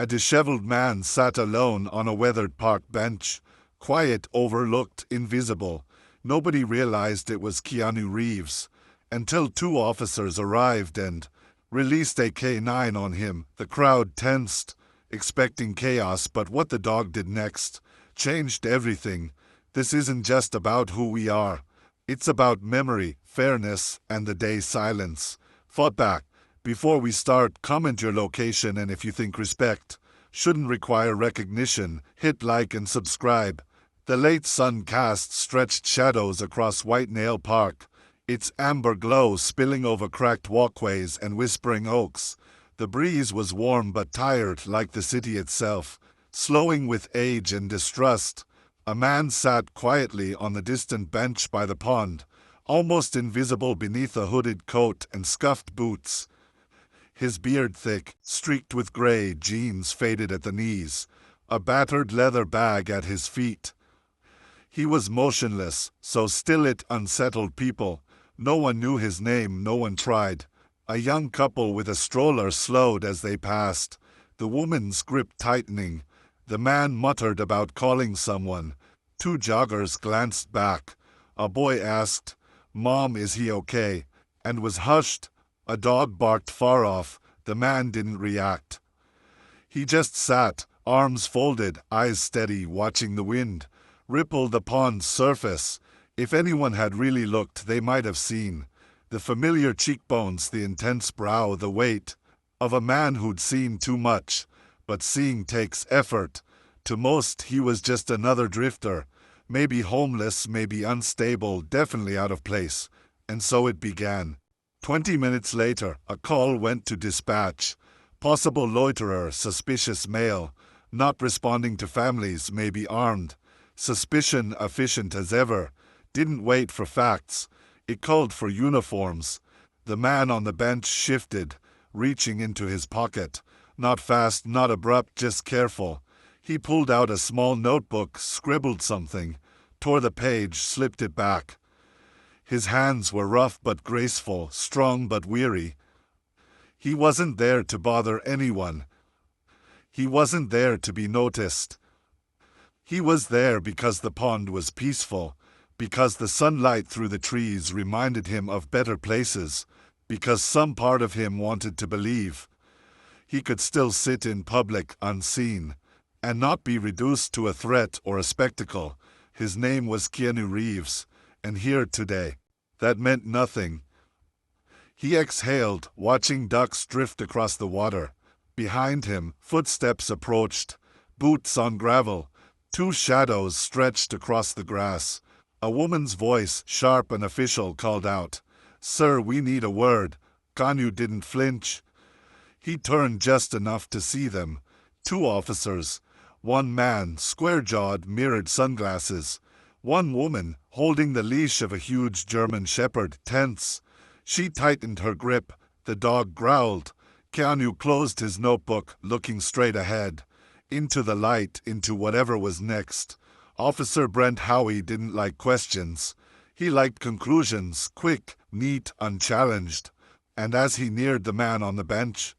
A disheveled man sat alone on a weathered park bench, quiet, overlooked, invisible. Nobody realized it was Keanu Reeves, until two officers arrived and released a K9 on him. The crowd tensed, expecting chaos, but what the dog did next changed everything. This isn't just about who we are. It's about memory, fairness, and the day's silence. Fought back. Before we start, comment your location, and if you think respect shouldn't require recognition, hit like and subscribe. The late sun cast stretched shadows across Whitetail Park, its amber glow spilling over cracked walkways and whispering oaks. The breeze was warm but tired, like the city itself, slowing with age and distrust. A man sat quietly on the distant bench by the pond, almost invisible beneath a hooded coat and scuffed boots. His beard thick, streaked with gray, jeans faded at the knees, a battered leather bag at his feet. He was motionless, so still it unsettled people. No one knew his name, no one tried. A young couple with a stroller slowed as they passed, the woman's grip tightening. The man muttered about calling someone. Two joggers glanced back. A boy asked, "Mom, is he okay?" and was hushed. A dog barked far off. The man didn't react. He just sat, arms folded, eyes steady, watching the wind ripple the pond's surface. If anyone had really looked, they might have seen the familiar cheekbones, the intense brow, the weight of a man who'd seen too much. But seeing takes effort. To most, he was just another drifter, maybe homeless, maybe unstable, definitely out of place. And so it began. 20 minutes later, a call went to dispatch. Possible loiterer, suspicious male, not responding to families, maybe armed. Suspicion efficient as ever. Didn't wait for facts. It called for uniforms. The man on the bench shifted, reaching into his pocket. Not fast, not abrupt, just careful. He pulled out a small notebook, scribbled something, tore the page, slipped it back. His hands were rough but graceful, strong but weary. He wasn't there to bother anyone. He wasn't there to be noticed. He was there because the pond was peaceful, because the sunlight through the trees reminded him of better places, because some part of him wanted to believe he could still sit in public unseen and not be reduced to a threat or a spectacle. His name was Keanu Reeves, and here today, that meant nothing. He exhaled, watching ducks drift across the water. Behind him, footsteps approached, boots on gravel. Two shadows stretched across the grass. A woman's voice, sharp and official, called out, "Sir, we need a word." Keanu didn't flinch. He turned just enough to see them. Two officers. One man, square-jawed, mirrored sunglasses. One woman, holding the leash of a huge German shepherd, tense. She tightened her grip. The dog growled. Keanu closed his notebook, looking straight ahead. Into the light, into whatever was next. Officer Brent Howie didn't like questions. He liked conclusions, quick, neat, unchallenged. And as he neared the man on the bench,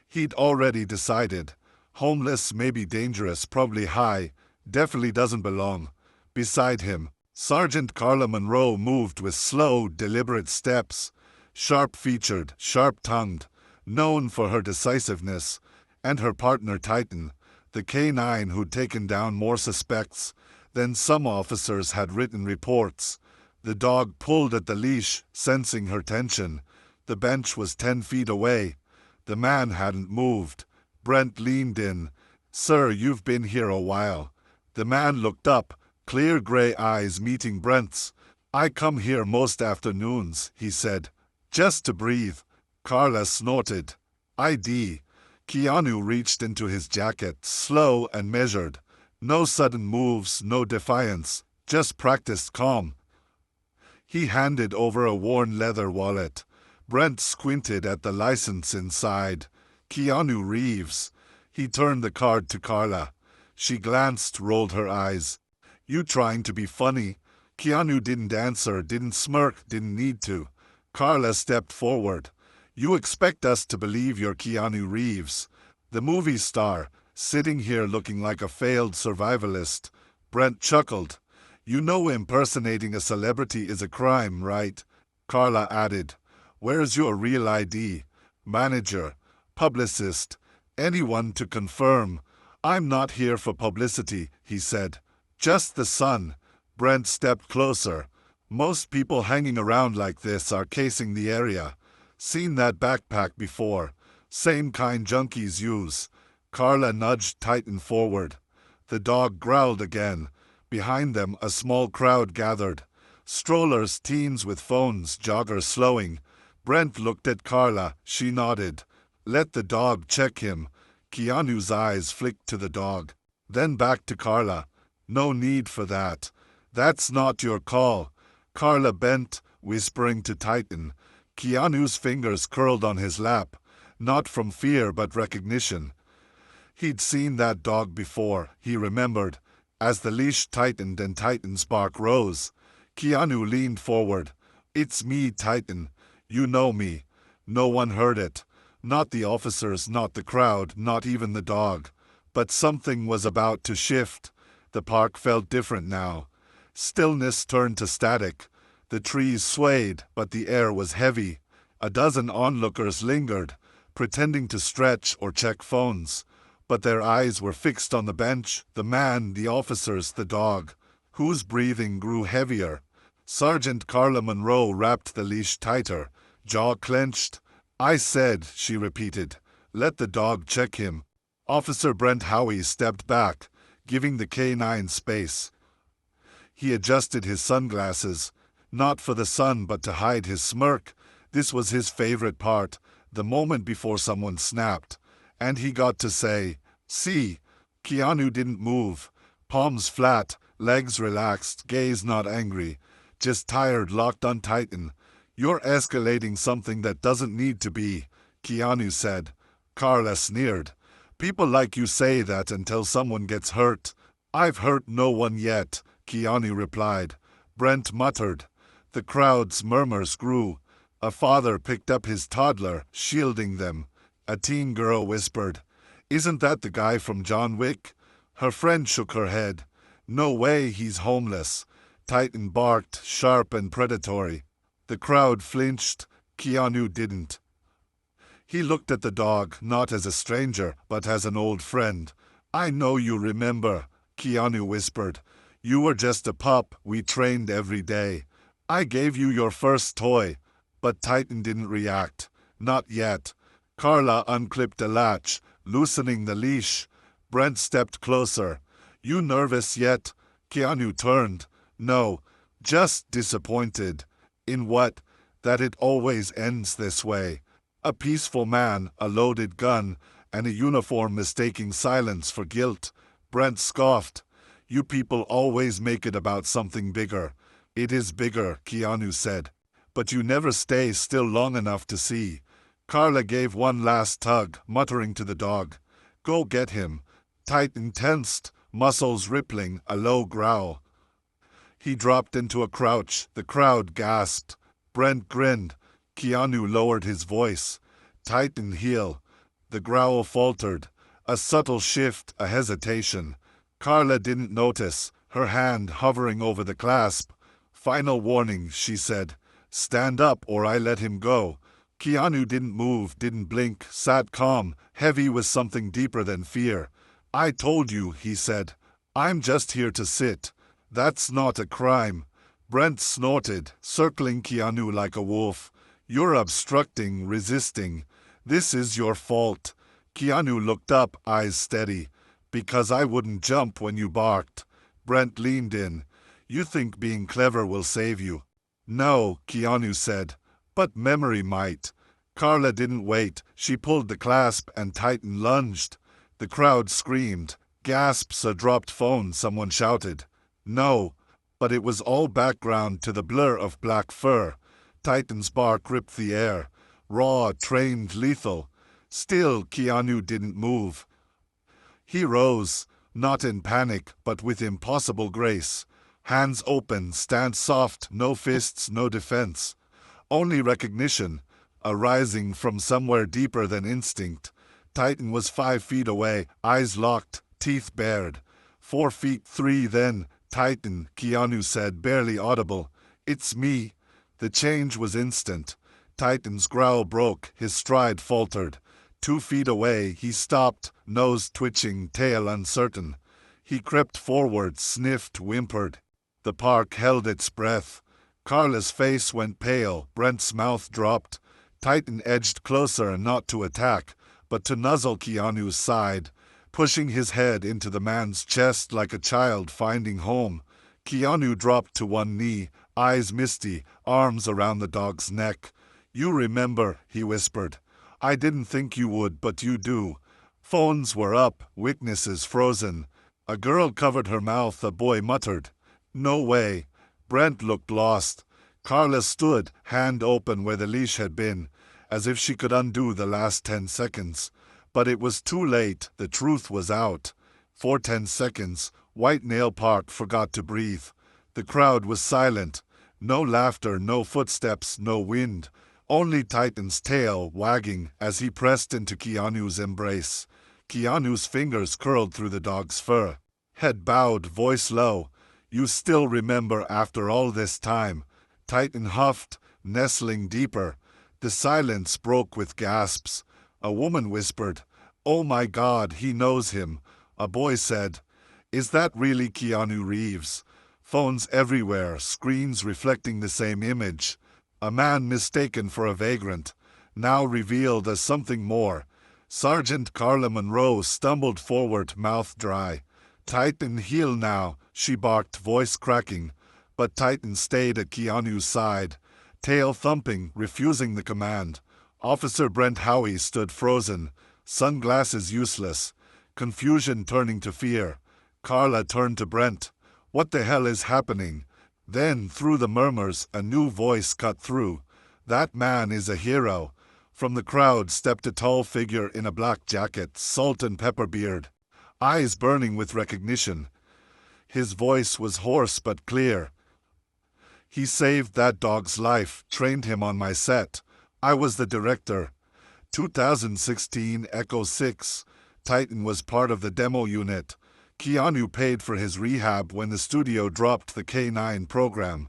he'd already decided. Homeless, maybe dangerous, probably high, definitely doesn't belong. Beside him, Sergeant Carla Monroe moved with slow, deliberate steps, sharp-featured, sharp-tongued, known for her decisiveness, and her partner Titan, the K9 who'd taken down more suspects than some officers had written reports. The dog pulled at the leash, sensing her tension. The bench was 10 feet away. The man hadn't moved. Brent leaned in. "Sir, you've been here a while." The man looked up, clear gray eyes meeting Brent's. "I come here most afternoons," he said, "just to breathe." Carla snorted. "ID." Keanu reached into his jacket, slow and measured. No sudden moves, no defiance, just practiced calm. He handed over a worn leather wallet. Brent squinted at the license inside. Keanu Reeves. He turned the card to Carla. She glanced, rolled her eyes. "You trying to be funny?" Keanu didn't answer, didn't smirk, didn't need to. Carla stepped forward. "You expect us to believe you're Keanu Reeves, the movie star, sitting here looking like a failed survivalist. Brent chuckled. You know impersonating a celebrity is a crime, right? Carla added. Where's your real ID? Manager, publicist, anyone to confirm. I'm not here for publicity, he said. Just the sun. Brent stepped closer. Most people hanging around like this are casing the area. Seen that backpack before. Same kind junkies use. Carla nudged Titan forward. The dog growled again. Behind them, a small crowd gathered. Strollers, teens with phones, joggers slowing. Brent looked at Carla. She nodded. Let the dog check him. Keanu's eyes flicked to the dog. Then back to Carla. No need for that. That's not your call. Carla bent, whispering to Titan. Keanu's fingers curled on his lap. Not from fear but recognition. He'd seen that dog before, he remembered. As the leash tightened and Titan's bark rose, Keanu leaned forward. It's me, Titan. You know me. No one heard it. Not the officers, not the crowd, not even the dog. But something was about to shift. The park felt different now. Stillness turned to static. The trees swayed, but the air was heavy. A dozen onlookers lingered, pretending to stretch or check phones. But their eyes were fixed on the bench, the man, the officers, the dog, whose breathing grew heavier. Sergeant Carla Monroe wrapped the leash tighter, jaw clenched. I said, she repeated, let the dog check him. Officer Brent Howie stepped back, giving the canine space. He adjusted his sunglasses, not for the sun but to hide his smirk. This was his favorite part, the moment before someone snapped. And he got to say, see. Keanu didn't move. Palms flat, legs relaxed, gaze not angry. Just tired, locked on Titan. You're escalating something that doesn't need to be, Keanu said. Carla sneered. People like you say that until someone gets hurt. I've hurt no one yet, Keanu replied. Brent muttered. The crowd's murmurs grew. A father picked up his toddler, shielding them. A teen girl whispered, isn't that the guy from John Wick? Her friend shook her head. No way, he's homeless. Titan barked, sharp and predatory. The crowd flinched. Keanu didn't. He looked at the dog, not as a stranger, but as an old friend. I know you remember, Keanu whispered. You were just a pup, we trained every day. I gave you your first toy. But Titan didn't react. Not yet. Carla unclipped the latch, loosening the leash. Brent stepped closer. You nervous yet? Keanu turned. No, just disappointed. In what? That it always ends this way. A peaceful man, a loaded gun, and a uniform mistaking silence for guilt. Brent scoffed. You people always make it about something bigger. It is bigger, Keanu said. But you never stay still long enough to see. Carla gave one last tug, muttering to the dog. Go get him. Titan tensed, muscles rippling, a low growl. He dropped into a crouch. The crowd gasped. Brent grinned. Keanu lowered his voice. Titan heel. The growl faltered. A subtle shift, a hesitation. Carla didn't notice, her hand hovering over the clasp. Final warning, she said. Stand up or I let him go. Keanu didn't move, didn't blink, sat calm, heavy with something deeper than fear. I told you, he said. I'm just here to sit. That's not a crime. Brent snorted, circling Keanu like a wolf. You're obstructing, resisting. This is your fault. Keanu looked up, eyes steady. Because I wouldn't jump when you barked. Brent leaned in. You think being clever will save you. No, Keanu said. But memory might. Carla didn't wait. She pulled the clasp and Titan lunged. The crowd screamed. Gasps, a dropped phone, someone shouted. No. But it was all background to the blur of black fur. Titan's bark ripped the air. Raw, trained, lethal. Still, Keanu didn't move. He rose, not in panic, but with impossible grace. Hands open, stance soft, no fists, no defense. Only recognition, arising from somewhere deeper than instinct. Titan was 5 feet away, eyes locked, teeth bared. 4 feet 3 then. Titan, Keanu said, barely audible. It's me. The change was instant. Titan's growl broke, his stride faltered. 2 feet away, he stopped, nose twitching, tail uncertain. He crept forward, sniffed, whimpered. The park held its breath. Carla's face went pale, Brent's mouth dropped. Titan edged closer, not to attack, but to nuzzle Keanu's side, pushing his head into the man's chest like a child finding home. Keanu dropped to one knee, eyes misty, arms around the dog's neck. "You remember," he whispered. "I didn't think you would, but you do." Phones were up, witnesses frozen. A girl covered her mouth, a boy muttered. "No way." Brent looked lost. Carla stood, hand open where the leash had been, as if she could undo the last 10 seconds. But it was too late, the truth was out. For 10 seconds, White Nail Park forgot to breathe. The crowd was silent. No laughter, no footsteps, no wind. Only Titan's tail wagging as he pressed into Keanu's embrace. Keanu's fingers curled through the dog's fur. Head bowed, voice low. "You still remember after all this time." Titan huffed, nestling deeper. The silence broke with gasps. A woman whispered, "Oh my God, he knows him." A boy said, "Is that really Keanu Reeves?" Phones everywhere, screens reflecting the same image. A man mistaken for a vagrant, now revealed as something more. Sergeant Carla Monroe stumbled forward, mouth dry. "Titan, heel now," she barked, voice cracking. But Titan stayed at Keanu's side, tail thumping, refusing the command. Officer Brent Howie stood frozen, sunglasses useless, confusion turning to fear. Carla turned to Brent. "What the hell is happening?" Then, through the murmurs, a new voice cut through. "That man is a hero." From the crowd stepped a tall figure in a black jacket, salt and pepper beard, eyes burning with recognition. His voice was hoarse but clear. "He saved that dog's life, trained him on my set. I was the director." 2016 Echo 6. Titan was part of the demo unit. Keanu paid for his rehab when the studio dropped the K9 program.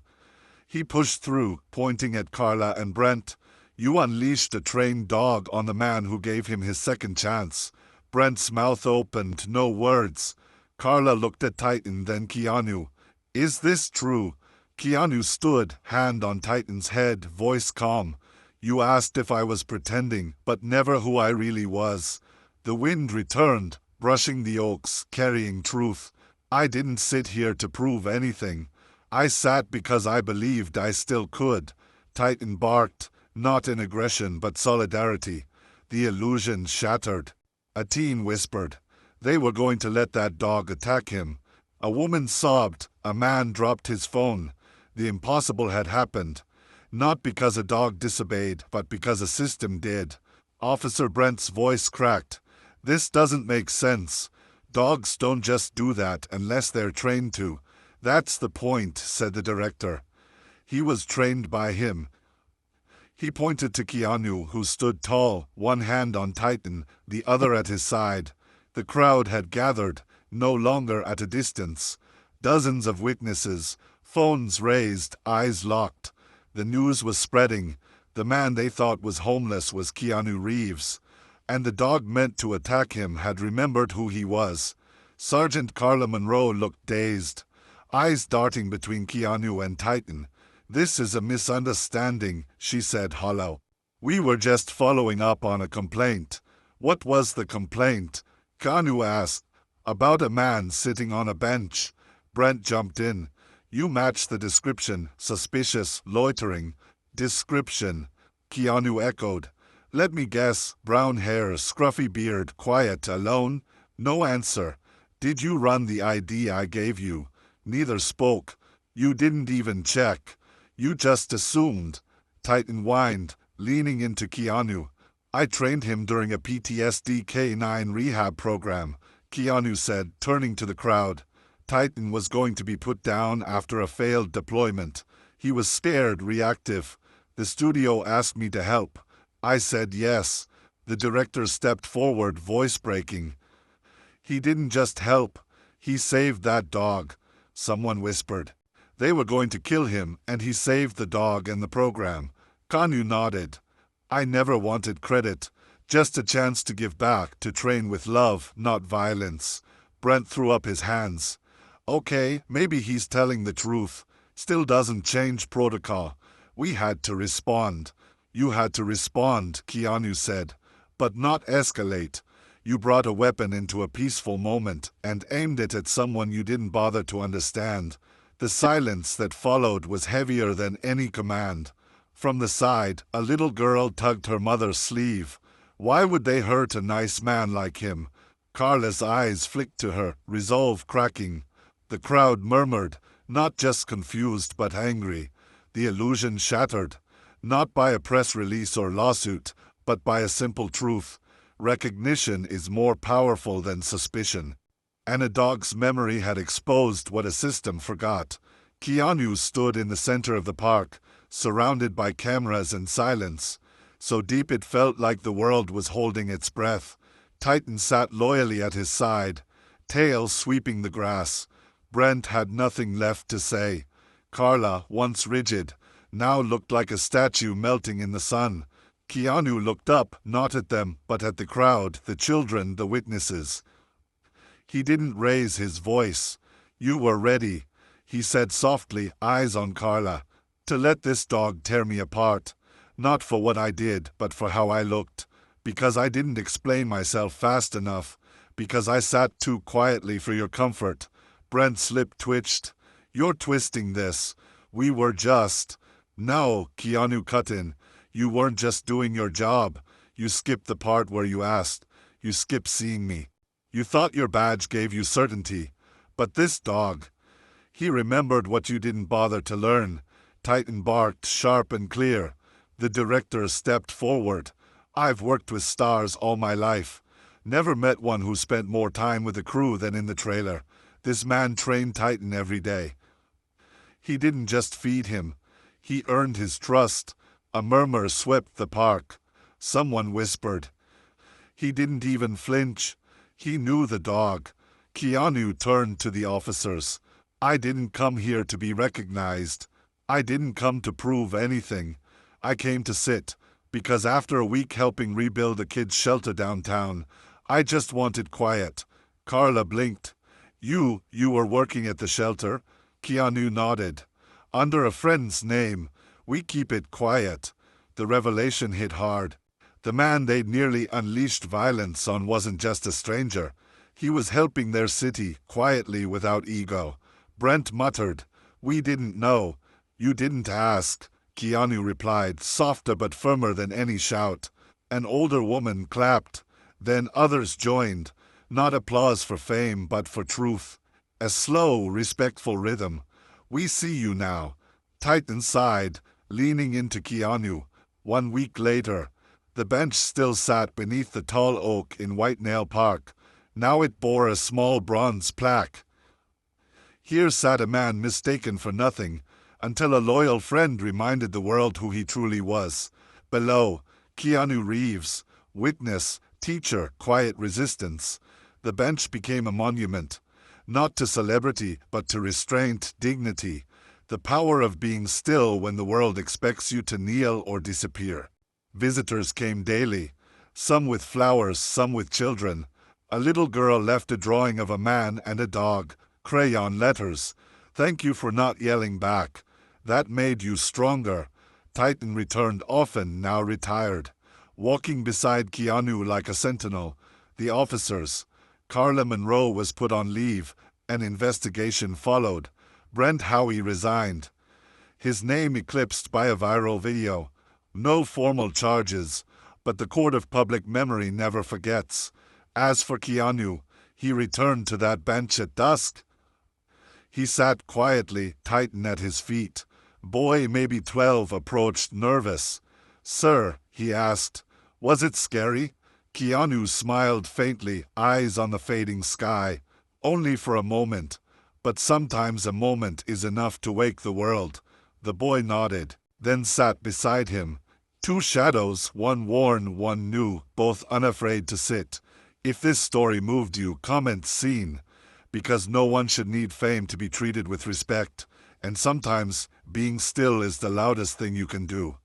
He pushed through, pointing at Carla and Brent. "You unleashed a trained dog on the man who gave him his second chance." Brent's mouth opened, no words. Carla looked at Titan, then Keanu. "Is this true?" Keanu stood, hand on Titan's head, voice calm. "You asked if I was pretending, but never who I really was." The wind returned, brushing the oaks, carrying truth. "I didn't sit here to prove anything. I sat because I believed I still could." Titan barked, not in aggression but solidarity. The illusion shattered. A teen whispered. They were going to let that dog attack him. A woman sobbed. A man dropped his phone. The impossible had happened. Not because a dog disobeyed, but because a system did. Officer Brent's voice cracked. "This doesn't make sense. Dogs don't just do that unless they're trained to." "That's the point," said the director. "He was trained by him." He pointed to Keanu, who stood tall, one hand on Titan, the other at his side. The crowd had gathered, no longer at a distance. Dozens of witnesses, phones raised, eyes locked. The news was spreading. The man they thought was homeless was Keanu Reeves. And the dog meant to attack him had remembered who he was. Sergeant Carla Monroe looked dazed, eyes darting between Keanu and Titan. "This is a misunderstanding," she said hollow. "We were just following up on a complaint." "What was the complaint?" Keanu asked. "About a man sitting on a bench." Brent jumped in. "You match the description, suspicious, loitering." "Description," Keanu echoed. "Let me guess, brown hair, scruffy beard, quiet, alone?" No answer. "Did you run the ID I gave you?" Neither spoke. "You didn't even check. You just assumed." Titan whined, leaning into Keanu. "I trained him during a PTSD K9 rehab program," Keanu said, turning to the crowd. Titan was going to be put down after a failed deployment. He was scared, reactive. "The studio asked me to help. I said yes." The director stepped forward, voice breaking. "He didn't just help, he saved that dog," someone whispered. "They were going to kill him, and he saved the dog and the program." Keanu nodded. "I never wanted credit, just a chance to give back, to train with love, not violence." Brent threw up his hands. "Okay, maybe he's telling the truth. Still doesn't change protocol. We had to respond." "You had to respond," Keanu said, "but not escalate. You brought a weapon into a peaceful moment and aimed it at someone you didn't bother to understand." The silence that followed was heavier than any command. From the side, a little girl tugged her mother's sleeve. Why would they hurt a nice man like him? Carla's eyes flicked to her, resolve cracking. The crowd murmured, not just confused but angry. The illusion shattered, not by a press release or lawsuit, but by a simple truth. Recognition is more powerful than suspicion. And a dog's memory had exposed what a system forgot. Keanu stood in the center of the park, surrounded by cameras and silence. So deep it felt like the world was holding its breath. Titan sat loyally at his side, tail sweeping the grass. Brent had nothing left to say. Carla, once rigid, now looked like a statue melting in the sun. Keanu looked up, not at them, but at the crowd, the children, the witnesses. He didn't raise his voice. "You were ready," he said softly, eyes on Carla, "to let this dog tear me apart. Not for what I did, but for how I looked. Because I didn't explain myself fast enough. Because I sat too quietly for your comfort." Brent's lip twitched. "You're twisting this. We were just—" "No," Keanu cut in. "You weren't just doing your job. You skipped the part where you asked. You skipped seeing me. You thought your badge gave you certainty. But this dog—" He remembered what you didn't bother to learn. Titan barked, sharp and clear. The director stepped forward. "I've worked with stars all my life. Never met one who spent more time with the crew than in the trailer. This man trained Titan every day. He didn't just feed him. He earned his trust." A murmur swept the park. Someone whispered. "He didn't even flinch. He knew the dog." Keanu turned to the officers. "I didn't come here to be recognized. I didn't come to prove anything. I came to sit, because after a week helping rebuild a kid's shelter downtown, I just wanted quiet." Carla blinked. You were working at the shelter?" Keanu nodded. "Under a friend's name. We keep it quiet." The revelation hit hard. The man they'd nearly unleashed violence on wasn't just a stranger. He was helping their city, quietly, without ego. Brent muttered, "We didn't know." "You didn't ask," Keanu replied, softer but firmer than any shout. An older woman clapped. Then others joined. Not applause for fame, but for truth. A slow, respectful rhythm. "We see you now." Titan sighed, leaning into Keanu. 1 week later, the bench still sat beneath the tall oak in Whitetail Park. Now it bore a small bronze plaque. Here sat a man mistaken for nothing, until a loyal friend reminded the world who he truly was. Below, Keanu Reeves, witness, teacher, quiet resistance. The bench became a monument, not to celebrity, but to restraint, dignity. The power of being still when the world expects you to kneel or disappear. Visitors came daily, some with flowers, some with children. A little girl left a drawing of a man and a dog, crayon letters. "Thank you for not yelling back. That made you stronger." Titan returned often, now retired, walking beside Keanu like a sentinel. The officers. Carla Monroe was put on leave. An investigation followed. Brent Howie resigned. His name eclipsed by a viral video. No formal charges, but the court of public memory never forgets. As for Keanu, he returned to that bench at dusk. He sat quietly, Titan at his feet. Boy, maybe 12, approached, nervous. "Sir," he asked, "was it scary?" Keanu smiled faintly, eyes on the fading sky. "Only for a moment. But sometimes a moment is enough to wake the world." The boy nodded, then sat beside him. Two shadows, one worn, one new, both unafraid to sit. If this story moved you, comment scene, because no one should need fame to be treated with respect, and sometimes being still is the loudest thing you can do.